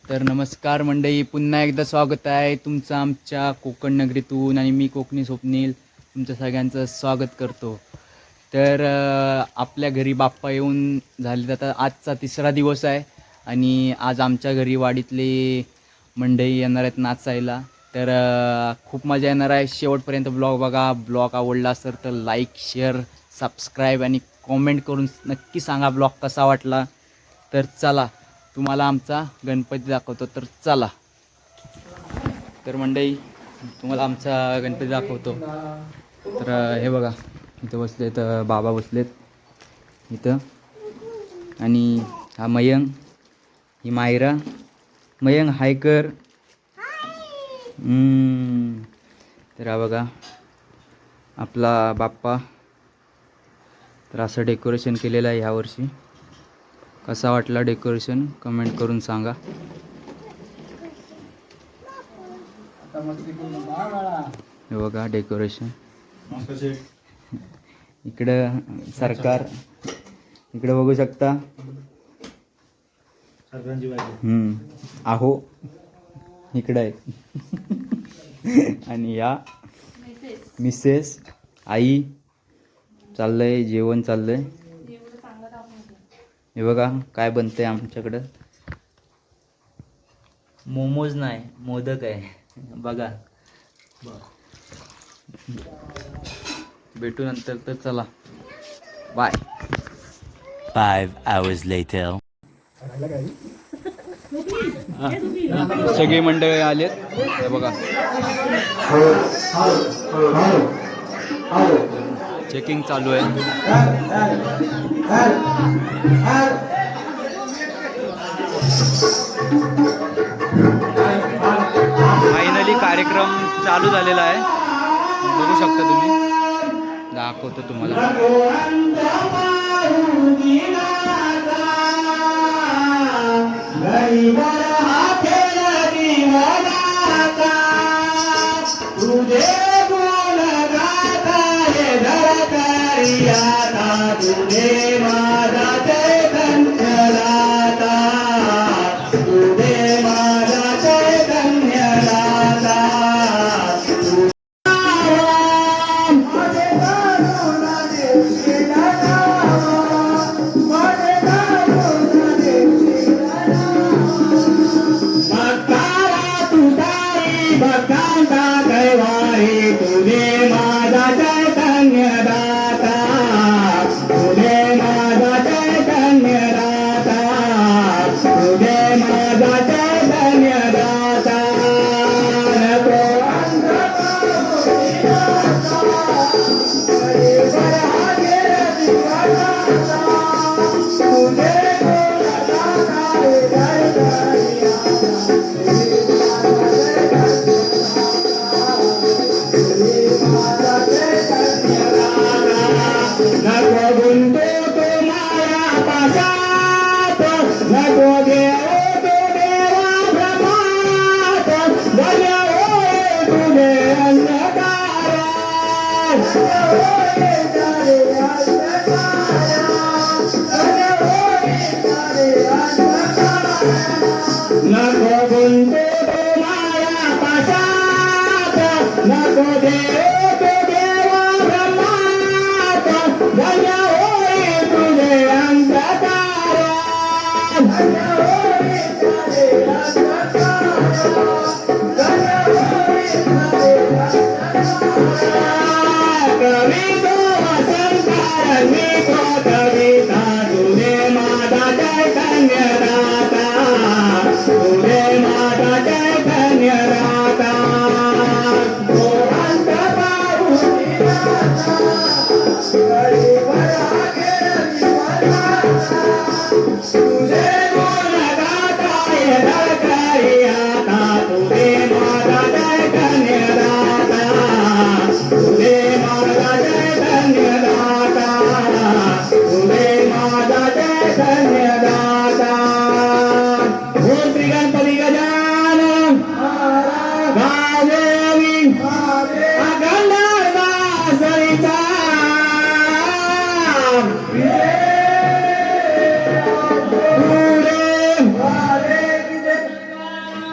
तर नमस्कार मंडळी, पुन्हा एकदा स्वागत आहे तुमचं आमच्या कोकण नगरीतून. आणि मी कोकणी स्वप्नील तुमच्या सगळ्यांचं स्वागत करतो. तर आपल्या घरी बाप्पा येऊन झाले आता आजचा तिसरा दिवस आहे. आणि आज आमच्या घरी वाडीतले मंडळी येणार आहेत नाचायला. तर खूप मजा येणार आहे. शेवटपर्यंत ब्लॉग बघा. ब्लॉग आवडला असेल तर लाईक, शेअर, सबस्क्राईब आणि कॉमेंट करून नक्की सांगा ब्लॉग कसा वाटला. तर चला तुम्हाला आमचा गणपती दाखवतो. तर चला. तर मंडळी तुम्हाला आमचा गणपती दाखवतो. तर हे बघा, इथं बसलेत बाबा बसलेत इथं. आणि हा मयंक, ही मायरा. मयंक हाय कर. तर हा बघा आपला बाप्पा. तर असं डेकोरेशन केलेलं आहे ह्यावर्षी. कसा वाटला डेकोरेशन कमेंट करून सांगा. हे बघा डेकोरेशन. इकडं सरकार, इकडं बघू शकता. आहो इकडं आहे. आणि या मिसेस, आई. चाललंय जेवण चाललंय. हे बघा काय बनतंय आमच्याकडं. मोमोज नाही, मोदक आहे. बघा. भेटू नंतर. तर चला बाय. 5 hours later. सगळी मंडळी आलेत. हे बघा चेकिंग चालू आहे. फायनली कार्यक्रम चालू झालेला आहे. बघू शकता तुम्ही. दाखवतो तुम्हाला.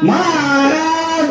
महाराज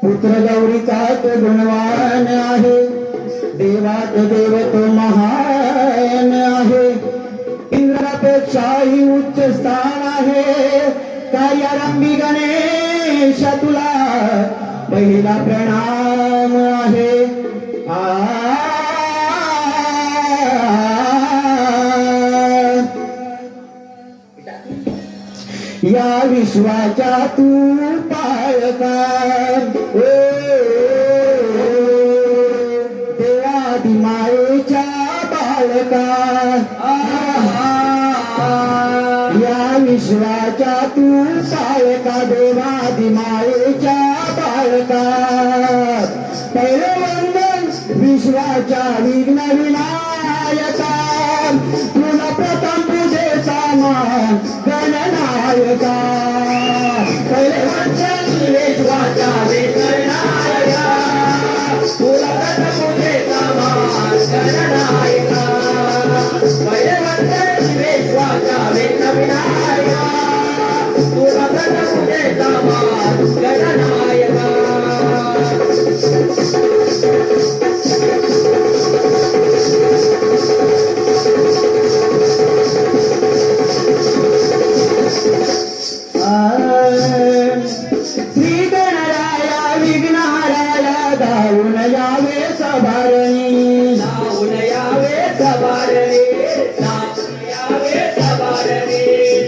पुत्र गौरीचा तो गुणवान आहे, देवात देव तो महान आहे, इंद्रापेक्षाही उच्च स्थान आहे, कार्यारंभी गणेश तुला पहिला प्रणाम आहे. या विश्वाच्या तू पाळका, देवादी मायेच्या बाळका, या विश्वाच्या तू पाळका, देवादी मायेच्या बाळका. पहिले वंदन विश्वाच्या विघ्न विनायका, तुला प्रथम पूजेचा मान गणनायका. पहिले वंदन विश्वाच्या विघ्न विनायका, तुला प्रथम पूजेचा मान गणनायका. पहिले वंदन विश्वाच्या विघ्न विनायका, तुला प्रथम पूजेचा मान गणनायका. श्री गणराया विघ्नहाराया धावून यावे सभारणी, धावून यावे सभारणी, धावून यावे सभारणी.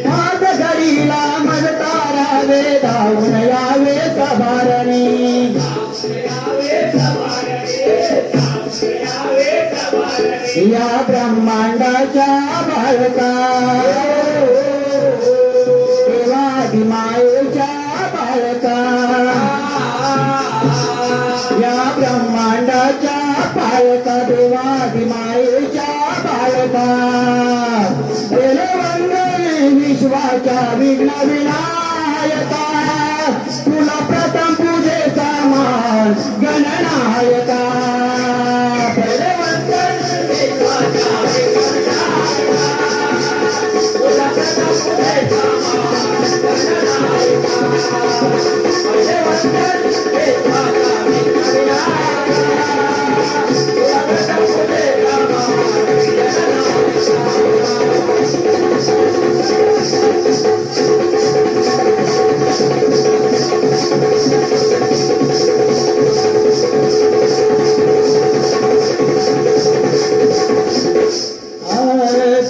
हात घडीला मजतारावे, धावून यावे सभारणी, धावून यावे सभारणी, धावून यावे सभारणी. या ब्रह्मांडाच्या बाळका, मायेच्या बाळका, या ब्रह्मांडाच्या बाळका, देवादी मायेच्या बाळका. केले वंदन विश्वाच्या विघ्न विनायका, तुला प्रथम पूजेचा मान गणनायका. केले वंदन विश्वाच्या विघ्न विनायका, तुला प्रथम पूजेचा मान गणनायका. पहिले वंदन विश्वाच्या विघ्न विनायका, तुला प्रथम पूजेचा मान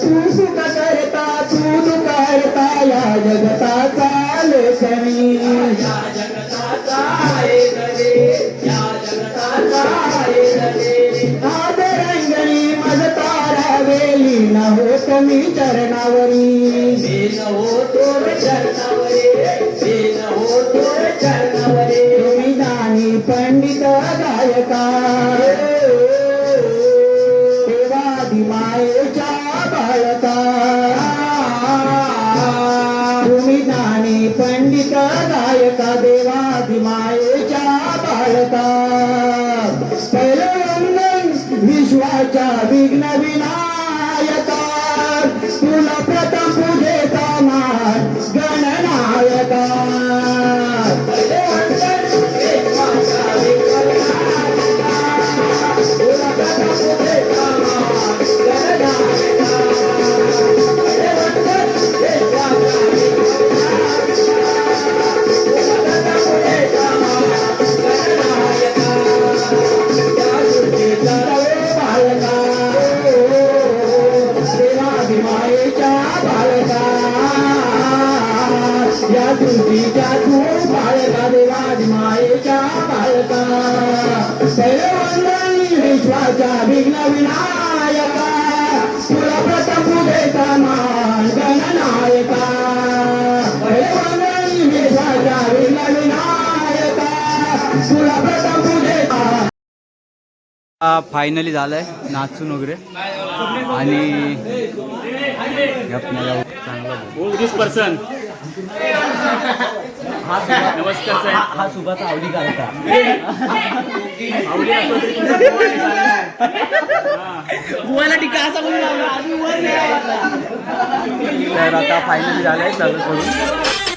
तू सुख करता, तू दुःखहर्ता, या जगताचा लेखनी, या जगताचा लेखनी, या जगताचा लेखनी. आदरंगणी मजतारा वेली न होत मी चरणावरी, न होतो चरणावरी, न होतो चरणावरी. तुम्ही ज्ञानी पंडित गायका, देवादी मायेच्या बाळका. तुम्ही ज्ञानी पंडित गायका, देवादी मायेच्या बाळका. पहिले वंदन विश्वाच्या विघ्न विनायका, तुला प्रथम पूजेचा मान गणनायका. पहिले फायनली झालंय नाचून वगैरे आणि आपल्याला चांगला नमस्कार साहेब. हा सुभाचा आवडी करता तर आता फायनली झालंय चालू करून